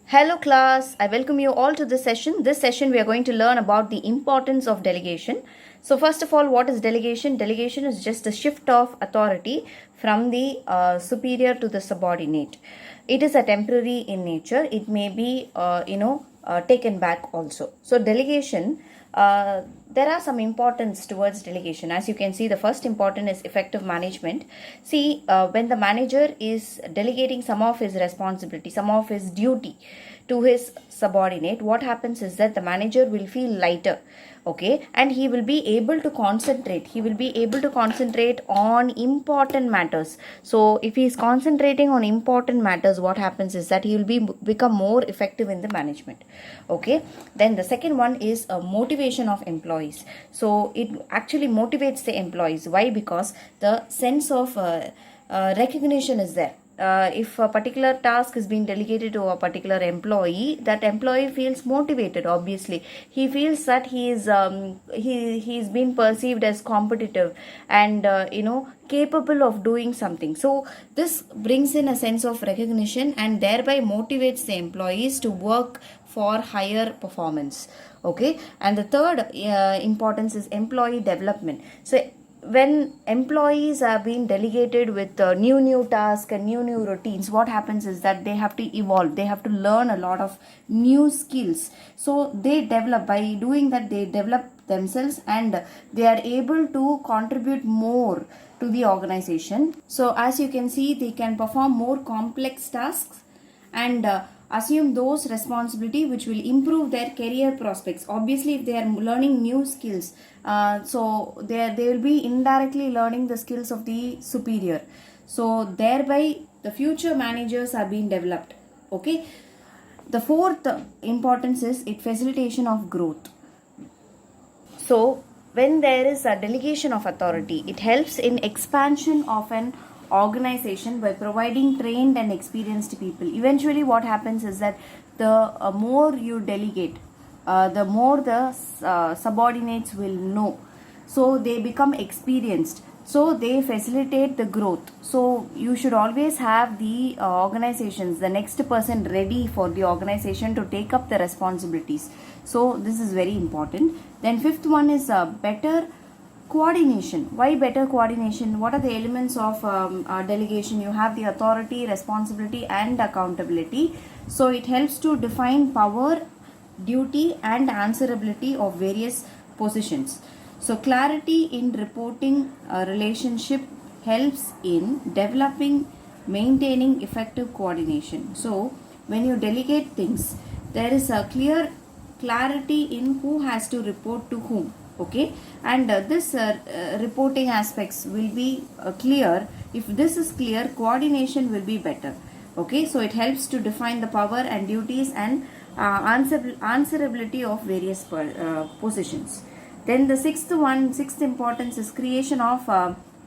Hello class, I welcome you all to this session. This session we are going to learn about the importance of delegation. So first of all, what is delegation? Delegation is just a shift of authority from the superior to the subordinate. It is a temporary in nature. It may be taken back also. So delegation, there are some importance towards delegation. As you can see, the first important is effective management. See, when the manager is delegating some of his responsibility, some of his duty to his subordinate, what happens is that the manager will feel lighter, okay, and he will be able to concentrate. He will be able to concentrate on important matters. So if he is concentrating on important matters, what happens is that he will become more effective in the management. Okay, then the second one is a motivation of employees. So it actually motivates the employees. Why? Because the sense of recognition is there. If a particular task is being delegated to a particular employee, that employee feels motivated. Obviously, he feels that he's been perceived as competitive and capable of doing something. So this brings in a sense of recognition and thereby motivates the employees to work for higher performance. Okay, and the third importance is employee development. So when employees are being delegated with new tasks and new routines, what happens is that they have to evolve, they have to learn a lot of new skills. So they develop, by doing that they develop themselves and they are able to contribute more to the organization. So as you can see, they can perform more complex tasks and assume those responsibility which will improve their career prospects. Obviously, if they are learning new skills, so they will be indirectly learning the skills of the superior. So thereby the future managers are being developed. Okay, the fourth importance is it facilitation of growth. So when there is a delegation of authority, it helps in expansion of an organization by providing trained and experienced people. Eventually what happens is that the more you delegate, the more the subordinates will know, so they become experienced, so they facilitate the growth. So you should always have the organizations, the next person ready for the organization to take up the responsibilities. So this is very important. Then fifth one is better coordination. Why better coordination? What are the elements of delegation? You have the authority, responsibility and accountability. So it helps to define power, duty and answerability of various positions. So clarity in reporting relationship helps in developing, maintaining effective coordination. So when you delegate things, there is a clear clarity in who has to report to whom. Okay, and this reporting aspects will be clear. If this is clear, coordination will be better. Okay, so it helps to define the power and duties and answerability of various positions. Then the sixth importance is creation of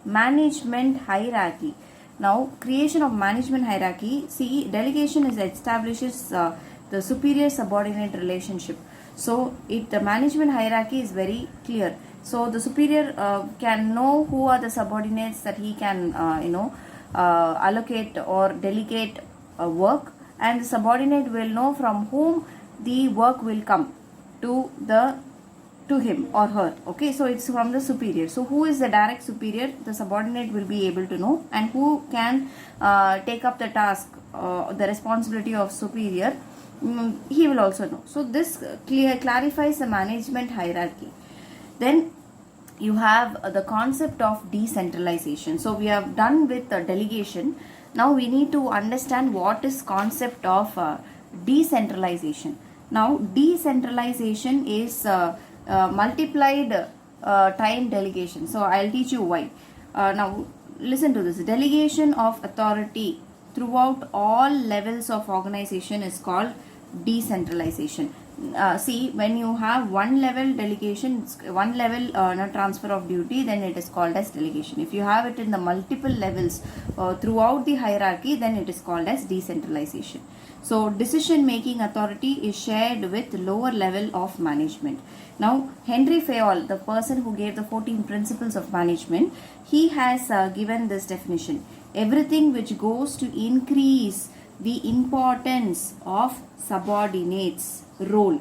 management hierarchy. Now creation of management hierarchy, see, delegation is establishes the superior subordinate relationship. So the management hierarchy is very clear. So the superior can know who are the subordinates that he can allocate or delegate work, and the subordinate will know from whom the work will come to him or her. Okay, so it's from the superior. So who is the direct superior, the subordinate will be able to know, and who can take up the task, the responsibility of superior, he will also know. So this clarifies the management hierarchy. Then you have the concept of decentralization. So we have done with the delegation. Now we need to understand what is concept of decentralization. Now decentralization is multiplied time delegation. So I'll teach you why. Now listen to this. Delegation of authority throughout all levels of organization is called decentralization. See, when you have one level delegation, one level transfer of duty, then it is called as delegation. If you have it in the multiple levels throughout the hierarchy, then it is called as decentralization. So decision making authority is shared with lower level of management. Now Henry Fayol, the person who gave the 14 principles of management, he has given this definition: everything which goes to increase the importance of subordinates role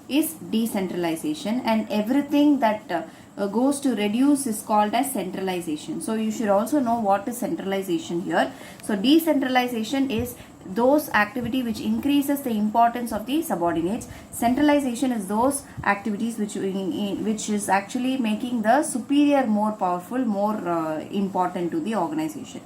is decentralization, and everything that goes to reduce is called as centralization. So you should also know what is centralization here. So decentralization is those activity which increases the importance of the subordinates. Centralization is those activities which is actually making the superior more powerful, more important to the organization.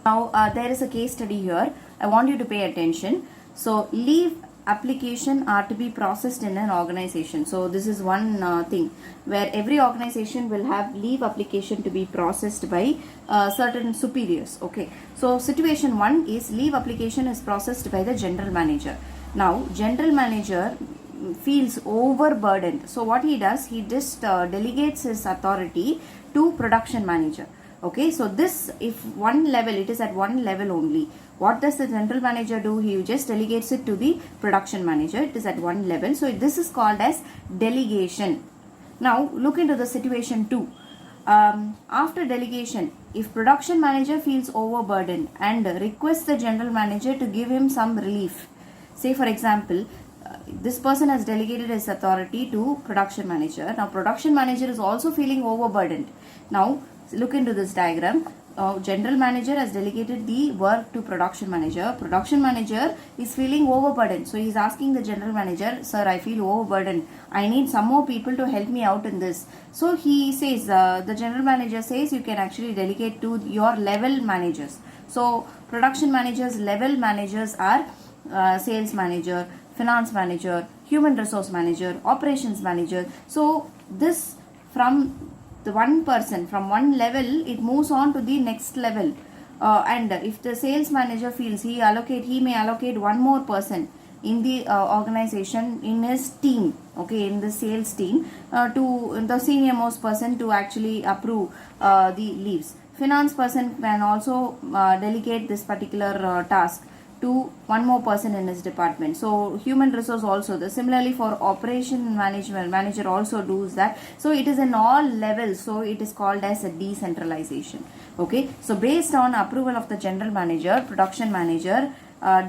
Now there is a case study here. I want you to pay attention. So leave application are to be processed in an organization. So this is one thing where every organization will have leave application to be processed by certain superiors. Okay, so situation 1 is leave application is processed by the general manager. Now general manager feels overburdened, so what he does, he just delegates his authority to production manager. Okay, so this, if one level, it is at one level only. What does the general manager do? He just delegates it to the production manager. It is at one level. So this is called as delegation. Now look into the situation 2. After delegation, if production manager feels overburdened and requests the general manager to give him some relief. Say for example, this person has delegated his authority to production manager. Now production manager is also feeling overburdened. Now look into this diagram. General manager has delegated the work to production manager. Production manager is feeling overburdened. So he is asking the general manager, sir, I feel overburdened. I need some more people to help me out in this. So he says, the general manager says, you can actually delegate to your level managers. So production managers, level managers are sales manager, finance manager, human resource manager, operations manager. So this, from the one person, from one level, it moves on to the next level. And if the sales manager feels, he may allocate one more person in the organization, in his team, okay, in the sales team, to the senior most person to actually approve the leaves. Finance person can also delegate this particular task to one more person in his department. So human resource also, similarly for operation management, manager also does that. So it is in all levels, so it is called as a decentralization. Okay, so based on approval of the general manager, production manager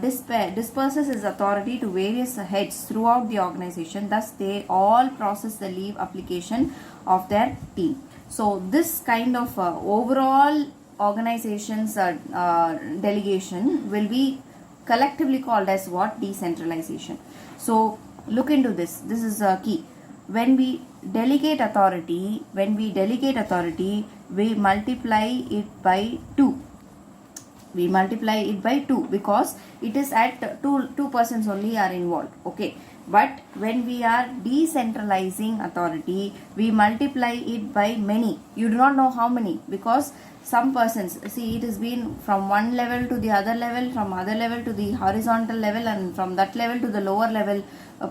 disperses his authority to various heads throughout the organization. Thus they all process the leave application of their team. So this kind of overall organization's delegation will be collectively called as what? Decentralization. So look into this. This is a key. When we delegate authority, we multiply it by 2. We multiply it by 2 because it is at two persons only are involved. Okay. But when we are decentralizing authority, we multiply it by many. You do not know how many, because some persons, see, it has been from one level to the other level, from other level to the horizontal level, and from that level to the lower level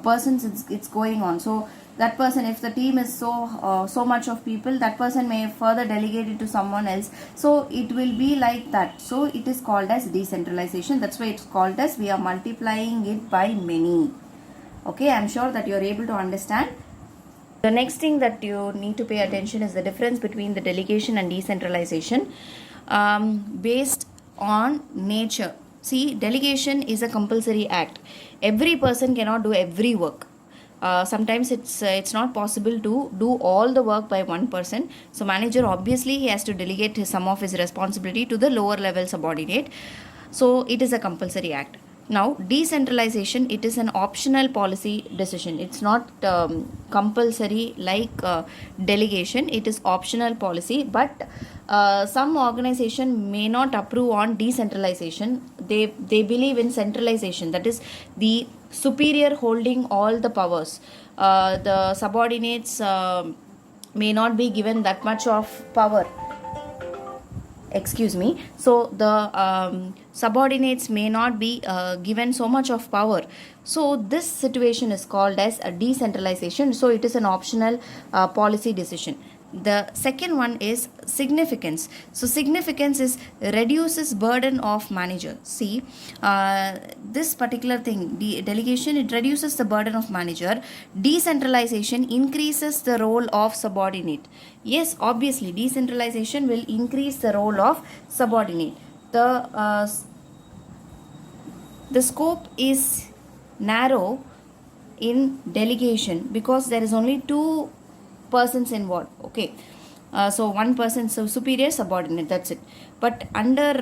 persons, it's going on. So that person, if the team is so much of people, that person may further delegate it to someone else. So it will be like that. So it is called as decentralization. That's why it's called as we are multiplying it by many. Okay, I'm sure that you're able to understand. The next thing that you need to pay attention is the difference between the delegation and decentralization based on nature. See, delegation is a compulsory act. Every person cannot do every work. Sometimes it's not possible to do all the work by one person. So manager, obviously he has to delegate some of his responsibility to the lower level subordinate. So it is a compulsory act. Now decentralization, it is an optional policy decision. It's not compulsory like delegation. It is optional policy, but some organization may not approve on decentralization. They believe in centralization, that is the superior holding all the powers. The subordinates may not be given that much of power. Excuse me. So the subordinates may not be given so much of power. So this situation is called as a decentralization. So it is an optional policy decision. The second one is significance. So significance is reduces burden of manager. See, this particular thing, delegation, it reduces the burden of manager. Decentralization increases the role of subordinate. Yes, obviously decentralization will increase the role of subordinate. The scope is narrow in delegation because there is only two persons involved. Okay, so one person, so superior, subordinate, that's it. But under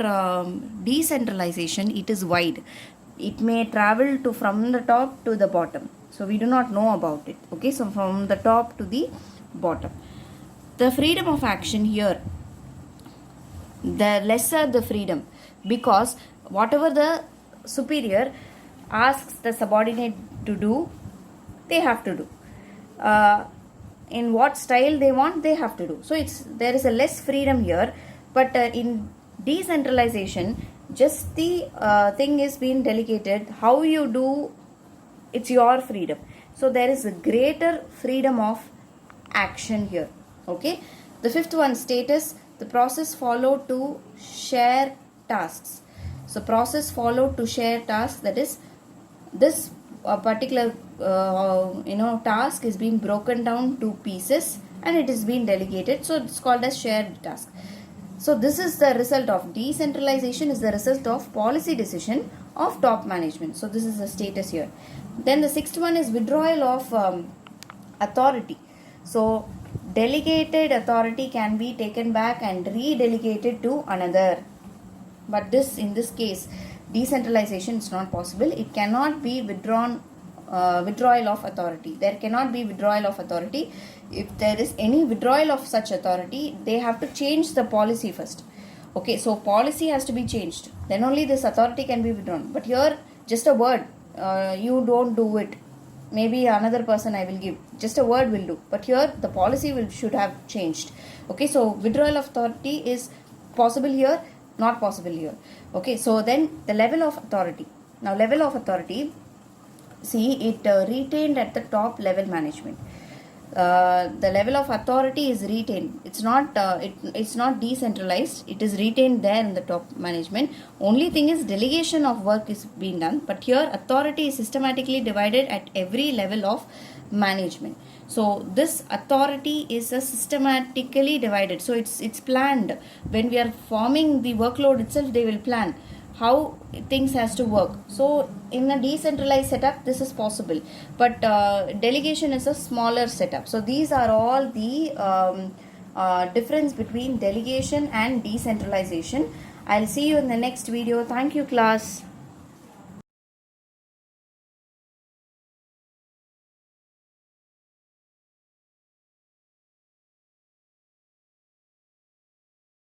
decentralization, it is wide. It may travel to from the top to the bottom, so we do not know about it. Okay, so from the top to the bottom, the freedom of action here, the lesser the freedom, because whatever the superior asks the subordinate to do, they have to do. In what style they want, they have to do. So there is a less freedom here. But in decentralization, just the thing is being delegated. How you do, it's your freedom. So there is a greater freedom of action here. Okay. The fifth one, status. The process followed to share tasks. So process followed to share tasks. That is, this particular task is being broken down to pieces and it is being delegated. So it's called as shared task. So this is the result of decentralization, is the result of policy decision of top management. So this is the status here. Then the sixth one is withdrawal of authority. So delegated authority can be taken back and redelegated to another. But in this case, decentralization is not possible. It cannot be withdrawal of authority. There cannot be withdrawal of authority. If there is any withdrawal of such authority, they have to change the policy first. Okay, so policy has to be changed. Then only this authority can be withdrawn. But here, just a word, you don't do it. Maybe another person I will give. Just a word will do. But here, the policy should have changed. Okay, so withdrawal of authority is possible here, not possible here. Okay, so then the level of authority. Now, level of authority, see, it retained at the top level management. The level of authority is retained. It's not decentralized. It is retained there in the top management. Only thing is delegation of work is being done. But here authority is systematically divided at every level of management. So this authority is systematically divided. So it's planned. When we are forming the workload itself, they will plan how things has to work. So in a decentralized setup, this is possible, but delegation is a smaller setup. So these are all the difference between delegation and decentralization. I'll see you in the next video. Thank you, class.